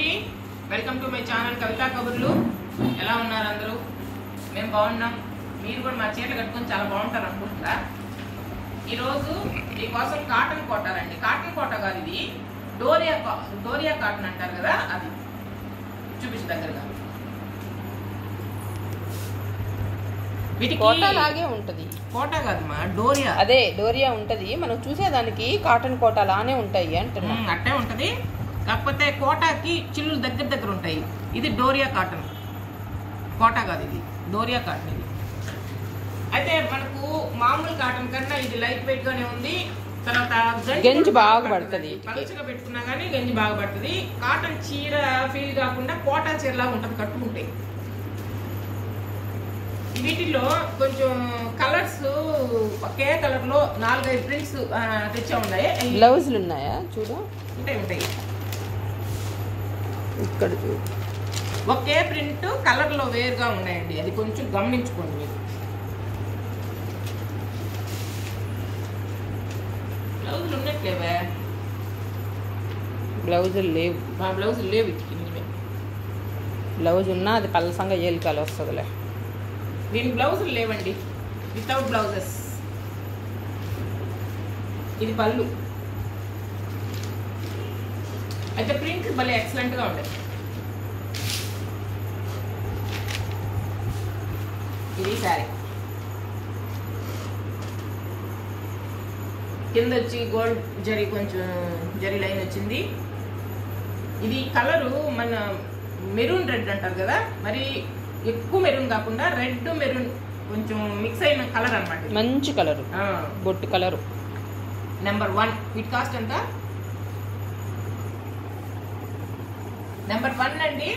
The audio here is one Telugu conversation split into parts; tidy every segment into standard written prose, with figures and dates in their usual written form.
అండి, వెల్కమ్ టు మై ఛానల్ కవితా కబుర్లు. ఎలా ఉన్నారు అందరూ? మేము బాగున్నాం. మీరు కూడా మా చీరలు కట్టుకొని చాలా బాగుంటారు అనుకుంటున్నా. ఈరోజు మీకోసం కాటన్ కోటాలండి. కాటన్ కోట కాదు, ఇది డోరియా కాటన్ అంటారు కదా, అది చూపించు దగ్గరగా. కోటా లాగే ఉంటది. కోటా కాదమ్మా, డోరియా. అదే డోరియా ఉంటది. మనం చూసేదానికి కాటన్ కోటా లానే ఉంటాయి అంటున్నా. అట్టే ఉంటది, కాకపోతే కోటాకి చిల్లులు దగ్గర దగ్గర ఉంటాయి. ఇది డోరియా కాటన్, కోటా కాదు, ఇది డోరియా కాటన్. ఇది అయితే మనకు మామూలు కాటన్ కన్నా ఇది లైట్ వెయిట్ గానే ఉంది. తర్వాత గంజి బాగా పడుతుంది. పలుచగా పెట్టుకున్నా కానీ గంజి బాగా పడుతుంది. కాటన్ చీర ఫీల్ కాకుండా కోటా చీరలాగా ఉంటుంది కట్టుకుంటే. వీటిల్లో కొంచెం కలర్స్ ఒకే కలర్ లో 4-5 ప్రింట్స్ తెచ్చా ఉన్నాయి. బ్లౌజులు ఉన్నాయా చూడు? ఉంటాయి. ఇక్కడ చూడు, ఒకే ప్రింట్ కలర్ లో వేరుగా ఉన్నాయండి. అది కొంచెం గమనించుకోండి మీరు. బ్లౌజులు ఉన్నట్లేవే? బ్లౌజులు లేవు. మా బ్లౌజులు లేవు. ఇటుకి నిజమే, బ్లౌజ్ ఉన్నా అది పల్లసంగా ఏలికలు వస్తుందిలే. దీని బ్లౌజులు లేవండి, వితౌట్ బ్లౌజెస్. ఇది పళ్ళు. అయితే ప్రింట్ భలే ఎక్సలెంట్ గా ఉంటాయి. ఇది శారీ కింద వచ్చి గోల్డ్ జరీ, కొంచెం జరీ లైన్ వచ్చింది. ఇది కలరు మన మెరూన్ రెడ్ అంటారు కదా, మరి ఎక్కువ మెరూన్ కాకుండా రెడ్ మెరూన్ కొంచెం మిక్స్ అయిన కలర్ అన్నమాట. మంచి కలరు, బొట్టు కలరు. నెంబర్ 1. వీటి కాస్ట్ ఎంత? నెంబర్ 1 అండి.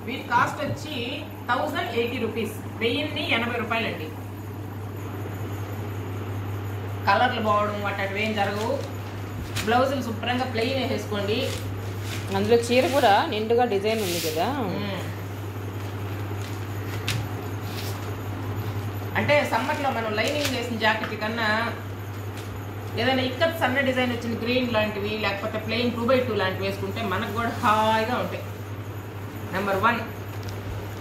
వీటి కాస్ట్ వచ్చి 1080 రూపీస్, 1080 రూపాయలండి. కలర్లు బావడం అట్లాంటివి ఏం జరగవు. బ్లౌజులు శుభ్రంగా ప్లెయిన్ వేసేసుకోండి. అందులో చీర కూడా నిండుగా డిజైన్ ఉంది కదా. అంటే సమ్మర్లో మనం లైనింగ్ వేసిన జాకెట్ కన్నా ఏదైనా ఇక్కడ సన్న డిజైన్ వచ్చిన గ్రీన్ లాంటివి, లేకపోతే ప్లెయిన్ 2x2 లాంటివి వేసుకుంటే మనకు కూడా హాయిగా ఉంటాయి. నెంబర్ 1,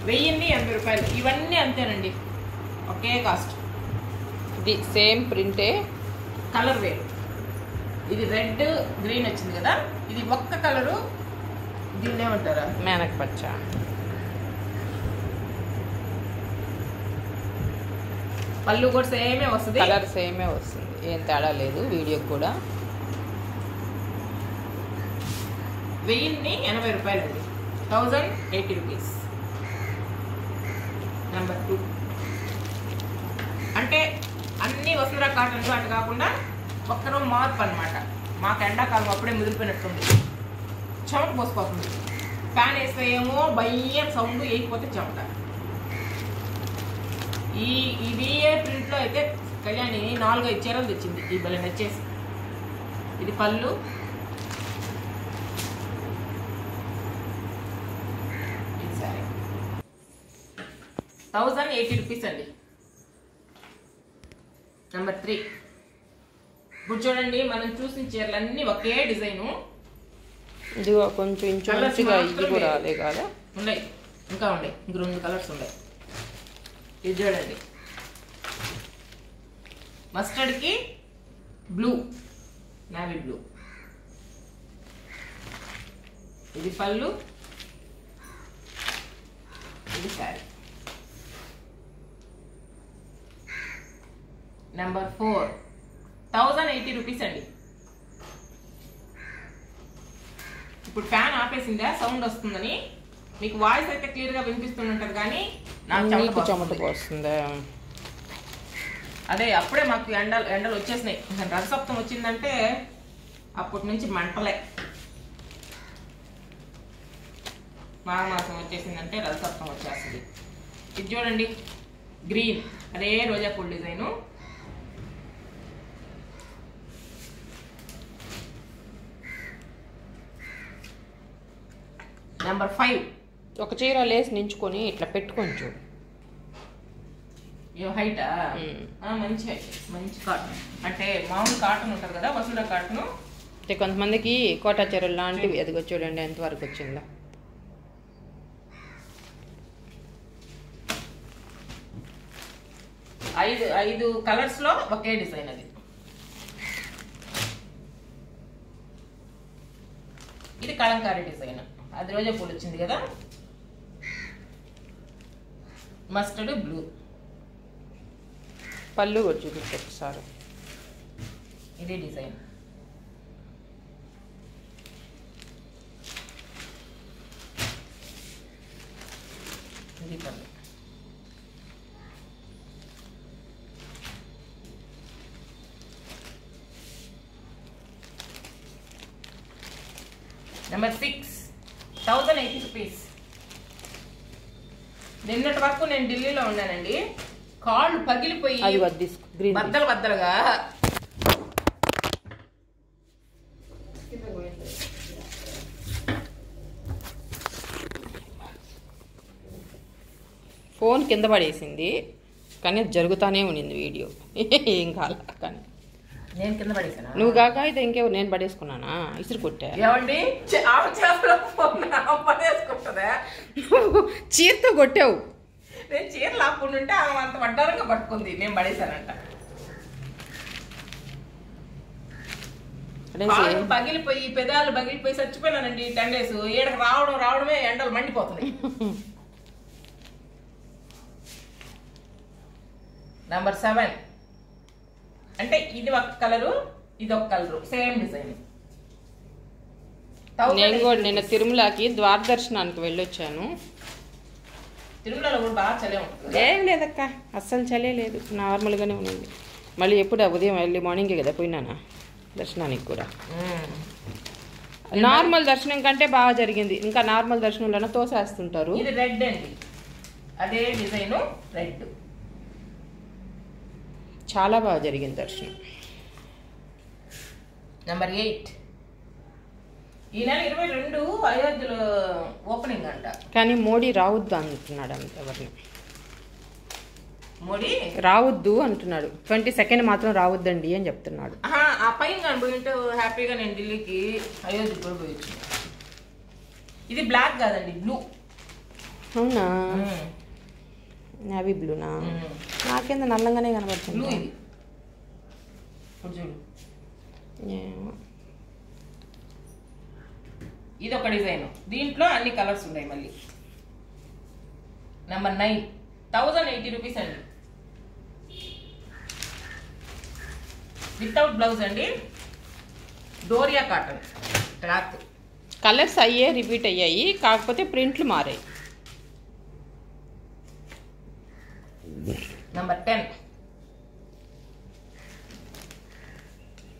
1080 రూపాయలు. ఇవన్నీ అంతేనండి, ఒకే కాస్ట్. ఇది సేమ్ ప్రింటే, కలర్ వేరు. ఇది రెడ్ గ్రీన్ వచ్చింది కదా, ఇది ఒక్క కలరు. దీన్ని ఏమంటారా? మేనక పచ్చ. పళ్ళు కూడా సేమే వస్తుంది, కలర్ సేమే వస్తుంది, ఏం తేడా లేదు. వీడియో కూడా 1080 రూపాయలు అండి, 1080 రూపీస్. నెంబర్ 2 అంటే అన్ని వసుంధరా కాటన్లు అటు కాకుండా ఒక్కరో మార్పు అనమాట. మాకు ఎండాకాలం అప్పుడే ముదిరిపోయినట్టుంది, చెమట పోసిపోతుంది. ఫ్యాన్ వేస్తే ఏమో భయం సౌండ్, వేయకపోతే చెమట. ఇది ఏ ప్రింట్లో అయితే కళ్యాణి 4-5 చీరలు తెచ్చింది. ఈ భలే నచ్చేసి. ఇది పళ్ళు, ఇది సారీ. 1080 రూపీస్ అండి. నెంబర్ 3. ఇప్పుడు చూడండి, మనం చూసిన చీరలన్నీ ఒకే డిజైను. ఇది కొంచెం ఇంచుమించుగా ఇది కూడా అదే కాదా? ఉన్నాయి, ఇంకా ఉన్నాయి, ఇంక 2 కలర్స్ ఉన్నాయి. ఇది చూడండి, మస్టర్డ్కి బ్లూ, నావీ బ్లూ. ఇది పళ్ళు, ఇది శారీ. నెంబర్ 4, 1080 రూపీస్ అండి. ఇప్పుడు ఫ్యాన్ ఆపేసిందా సౌండ్ వస్తుందని? మీకు వాయిస్ అయితే క్లియర్ గా వినిపిస్తుంటది, కానీ నాకు చెమట పోస్తుంది. అదే అప్పుడే మాకు ఎండలు వచ్చేసినాయి. రథసప్తం వచ్చిందంటే అప్పటి నుంచి మంటలే. మాఘమాసం వచ్చేసిందంటే రథసప్తం వచ్చేస్తుంది. ఇది చూడండి, గ్రీన్, అదే రోజా పూల డిజైను. నెంబర్ 5. ఒక చీర లేసి నించుకొని ఇట్లా పెట్టుకొని చూడు. హైటా? మంచి హైట్, మంచి కాటన్. అంటే మామూలు కాటన్ ఉంటుంది కదా, వసుంధరా కాటన్. కొంతమందికి కోటా చీరలు లాంటివి. ఎదిగో చూడండి ఎంతవరకు వచ్చిందో. ఐదు కలర్స్ లో ఒకే డిజైన్. అది ఇది కలంకారీ డిజైన్. అది రోజా పూలు వచ్చింది కదా, మస్టర్డ్ బ్లూ. పళ్ళు కూడా చూపించు ఒకసారి. ఇదే డిజైన్. ఇది పళ్ళు. Number 6, 1080 rupees. నిన్నటి వరకు నేను ఢిల్లీలో ఉన్నానండి. కాళ్ళు పగిలిపోయి బద్దలు బద్దలుగా ఫోన్ కింద పడేసింది, కానీ జరుగుతానే ఉండింది వీడియో. ఏం కాల. కానీ నేను కింద పడేసాను. నువ్వు కాక అయితే ఇంకేవు నేను పడేసుకున్నానా? ఇసురు కొట్టా. ఏమండి పడేసుకుంటుందా? చీరతో కొట్టావు. నేను చీర లాక్కుంటుంటే ఆమె అంత వడ్డారంగా పట్టుకుంది, నేను పడేసానంట. పగిలిపోయి పెదాలు పగిలిపోయి చచ్చిపోయినానండి 10 days. ఈడకి రావడమే ఎండలు మండిపోతున్నాయి. నెంబర్ 7 అంటే ఇది ఒక కలరు, ఇది ఒక కలరు, సేమ్ డిజైన్. నేను కూడా నిన్న తిరుమలకి ద్వారదర్శనానికి వెళ్ళొచ్చాను. తిరుమలలో కూడా బాగా చలే ఉంటుంది. ఏం లేదక్క, అస్సలు చలే లేదు, నార్మల్గానే ఉంది. మళ్ళీ ఎప్పుడు ఉదయం ఎర్లీ మార్నింగే కదా పోయినానా దర్శనానికి కూడా. నార్మల్ దర్శనం కంటే బాగా జరిగింది. ఇంకా నార్మల్ దర్శనంలోనే తోసేస్తుంటారు. ఇది రెడ్ అండి, అదే డిజైన్ రెడ్. చాలా బాగా జరిగింది దర్శనం. నెంబర్ 8 ఈ నెల 22 అయోధ్యలో ఓపెనింగ్ అంట. కానీ మోడీ రావద్దు అంటున్నాడు. అంత ఎవరిని మోడీ రావద్దు అంటున్నాడు. 22nd మాత్రం రావద్దండి అని చెప్తున్నాడు. ఆ పైన కనిపోయింటే హ్యాపీగా నేను ఢిల్లీకి అయోధ్య కూడా పోయొచ్చు. ఇది బ్లాక్ కాదండి, బ్లూ. అవునా? నావీ బ్లూనా? నాకేంద నల్లంగానే కనబడుతుంది. బ్లూ ఇది చూడు. ఇది ఒక డిజైన్, దీంట్లో అన్ని కలర్స్ ఉన్నాయి. మళ్ళీ నెంబర్ 9, 1080 రూపీస్ అండి. వితౌట్ బ్లౌజ్ అండి, డోరియా కాటన్ క్లాత్. కలర్స్ అయ్యే రిపీట్ అయ్యాయి, కాకపోతే ప్రింట్లు మారాయి. Number 10,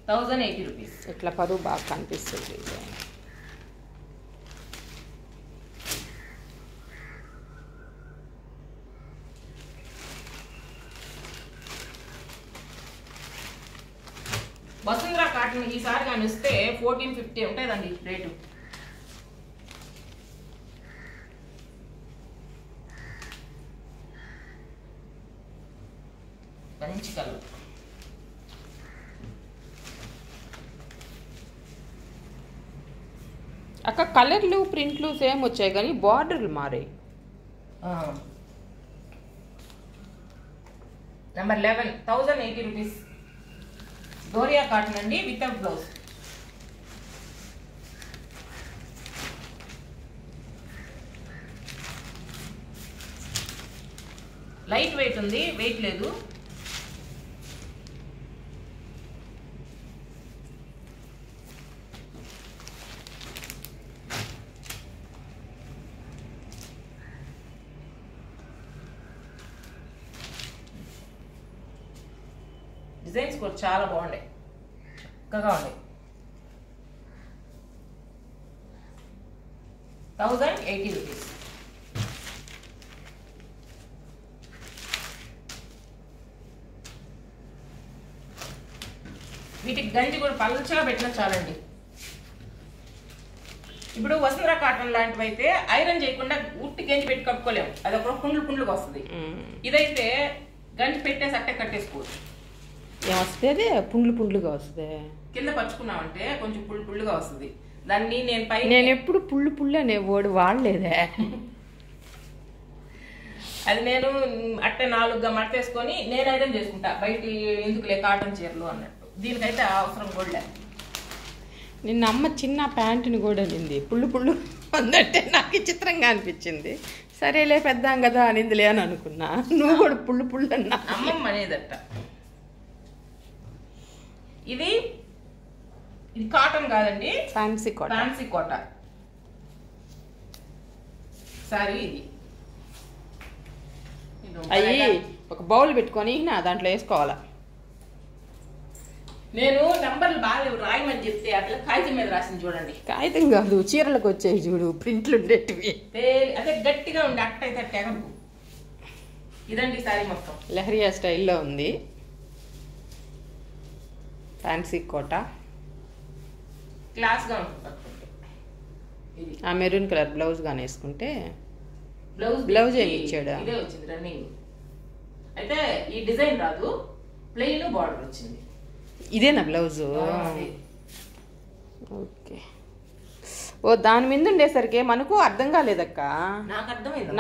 1080 rupees. ఇట్లా పరువు బాగా కనిపిస్తుంది. వసుంధర కాటన్ ఈసారి కానీ వస్తే 1450 ఉంటుందండి రేటు. మంచి కలర్. అక్క కలర్లు ప్రింట్లు సేమ్ వచ్చాయి కానీ బార్డర్లు మారాయి. Number 11, 1080 rupees. డోరియా కాటన్ అండి, వితౌట్ బ్లౌజ్. లైట్ వెయిట్ ఉంది, వెయిట్ లేదు. డిజైన్స్ కూడా చాలా బాగున్నాయి, చక్కగా ఉన్నాయి. 1080 రూపీస్. వీటికి గంజి కూడా పలుచగా పెట్టినా చాలండి. ఇప్పుడు వసుంధర కాటన్ లాంటివి అయితే ఐరన్ చేయకుండా ఉట్టి గంజి పెట్టి కట్టుకోలేము, అది ఒక పుండ్లుగా వస్తుంది. ఇదైతే గంజి పెట్టేసి అట్టే కట్టేసుకోవచ్చు. ఏమొస్తుంది? పుండ్లుగా వస్తుంది. కింద పరుచుకున్నామంటే కొంచెం పుల్లుగా వస్తుంది. దాన్ని నేను ఎప్పుడు పుల్లు అనే వర్డ్ వాడలేదే. అది నేను అట్టే 4గా మడతేసుకొని నేను ఐరన్ చేసుకుంటా, బయట ఎందుకులే కాటన్ చీరలు అన్నట్టు. దీనికైతే అవసరం కూడా లేదు. నిన్న అమ్మ చిన్న ప్యాంటుని కూడా నింది పుళ్ళు అందట్టే నాకు చిత్రంగా అనిపించింది. సరేలే పెద్దాం కదా అనిందిలే అని అనుకున్నా. నువ్వు కూడా పుళ్ళు అన్నా. అమ్మమ్మ అనేదట. ఇది కాటన్ కాదండి, ఫ్యాన్సీ కోట సారీ. ఇది అయ్యి ఒక బౌల్ పెట్టుకొని దాంట్లో వేసుకోవాలా. నేను నంబర్లు బాగా రాయమని చెప్తే అట్లా కాగితం మీద రాసింది చూడండి. కాగితం కాదు, చీరలకు వచ్చాయి చూడు ప్రింట్లు ఉండేటివి. అదే గట్టిగా ఉండి అట్టయితే తెగదు. ఇదండి సారీ మొత్తం లెహరియా స్టైల్లో ఉంది. ఫ్యాన్సీ కోట క్లాస్గా ఉంటుంది. ఇది ఆ మెరూన్ కలర్ బ్లౌజ్ గానే వేసుకుంటే బ్లౌజ్ ఏమి ఇచ్చాడు? ఇదే వచ్చింది రన్నింగ్. అయితే ఈ డిజైన్ రాదు, ప్లెయిన్ బార్డర్ వచ్చింది. ఇదేనా బ్లౌజు? ఓకే. ఓ దాని మీద ఉండేసరికి మనకు అర్థం కాలేదక్క.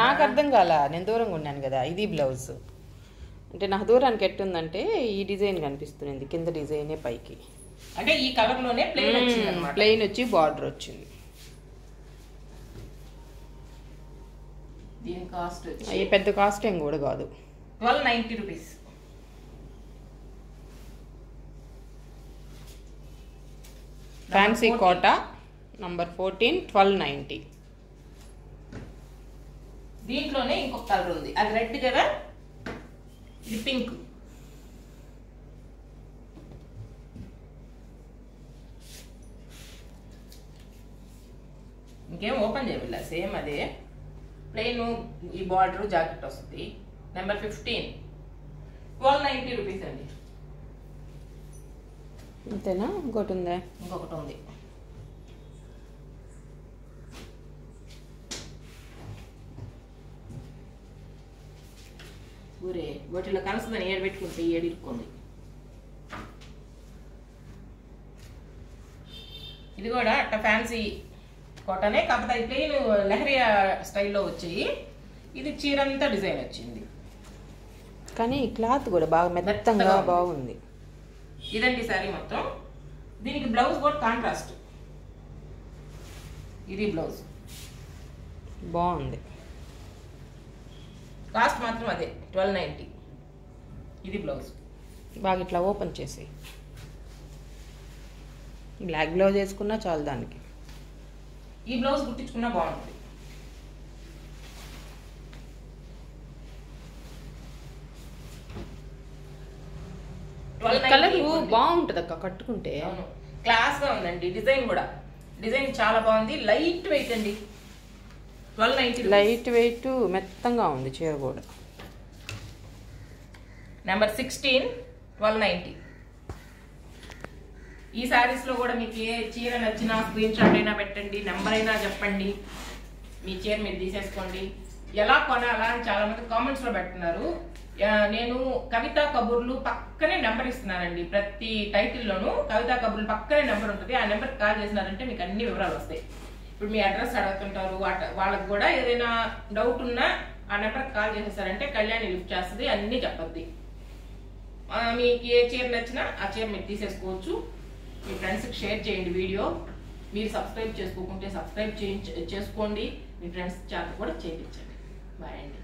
నాకు అర్థం కాల, నేను దూరంగా ఉన్నాను కదా. ఇది బ్లౌజ్ అంటే నాకు దూరానికి ఎట్టుందంటే ఈ డిజైన్ కనిపిస్తుంది, కింద డిజైనే పైకి. అంటే ఈ కలర్ లోనే ప్లెయిన్ వచ్చి బార్డర్ వచ్చింది. దీని కాస్ట్ ఈ పెద్ద కాస్ట్ ఏం కూడా కాదు, 1290 రూపీస్. ఫ్యాన్సీ కోట నంబర్ 14, 1290. దీంట్లోనే ఇంకొక కలర్ ఉంది, అది రెడ్ కదా, ఇది పింక్. ఇంకేం ఓపెన్ చేయలేదు, సేమ్ అదే ప్లెయిన్. ఈ బార్డర్ జాకెట్ వస్తుంది. నెంబర్ 15, 1290 రూపీస్ అండి. అంతేనా? ఇంకోటి ఉందా? ఇంకొకటి ఉంది. ఊరే వాటిలో కలుస్తుందని ఏడు పెట్టుకుంటే ఏడు ఇరుక్కుంది. ఇది కూడా అట్ట ఫ్యాన్సీ కోటనే, కాకపోతే అది ప్లెయిన్ లెహరియా స్టైల్లో వచ్చాయి. ఇది చీరంతా డిజైన్ వచ్చింది, కానీ క్లాత్ కూడా బాగా మెత్తగా బాగుంది. ఇదండి సారీ మొత్తం. దీనికి బ్లౌజ్ కూడా కాంట్రాస్ట్. ఇది బ్లౌజ్ బాగుంది. కాస్ట్ మాత్రం అదే 1290. ఇది బ్లౌజ్ బాగా ఇట్లా ఓపెన్ చేసి బ్లాక్ బ్లౌజ్ వేసుకున్నా చాలు దానికి. ఈ బ్లౌజ్ కుట్టించుకున్నా బాగుంటుంది. కలర్ బాగుంటుంది అక్క కట్టుకుంటే. క్లాస్ గా ఉందండి. డిజైన్ కూడా డిజైన్ చాలా బాగుంది. లైట్ వెయిట్ అండి. 1290. లైట్ వెయిట్ మెత్తంగా ఉంది చీర కూడా. నెంబర్ 16, 1290. ఈ శారీస్ లో కూడా మీకు ఏ చీర నచ్చినా స్క్రీన్ షాట్ అయినా పెట్టండి, నెంబర్ అయినా చెప్పండి, మీ చీర మీరు తీసేసుకోండి. ఎలా కొనాలా అని చాలా మంది కామెంట్స్ లో పెడుతున్నారు. నేను కవితా కబుర్లు పక్కనే నెంబర్ ఇస్తున్నానండి. ప్రతి టైటిల్లోనూ కవితా కబుర్లు పక్కనే నెంబర్ ఉంటుంది. ఆ నెంబర్కి కాల్ చేసినారంటే మీకు అన్ని వివరాలు వస్తాయి. ఇప్పుడు మీ అడ్రస్ అడుగుతుంటారు, వాళ్ళకి కూడా ఏదైనా డౌట్ ఉన్నా ఆ నెంబర్కి కాల్ చేసేసారంటే కళ్యాణి లిఫ్ట్ చేస్తుంది, అన్నీ చెప్పద్ది. మీకు ఏ చీర నచ్చినా ఆ చీర మీరు తీసేసుకోవచ్చు. మీ ఫ్రెండ్స్కి షేర్ చేయండి వీడియో. మీరు సబ్స్క్రైబ్ చేసుకోకుంటే సబ్స్క్రైబ్ చేసుకోండి. మీ ఫ్రెండ్స్ చేత కూడా చేయించండి. బాయ్ అండి.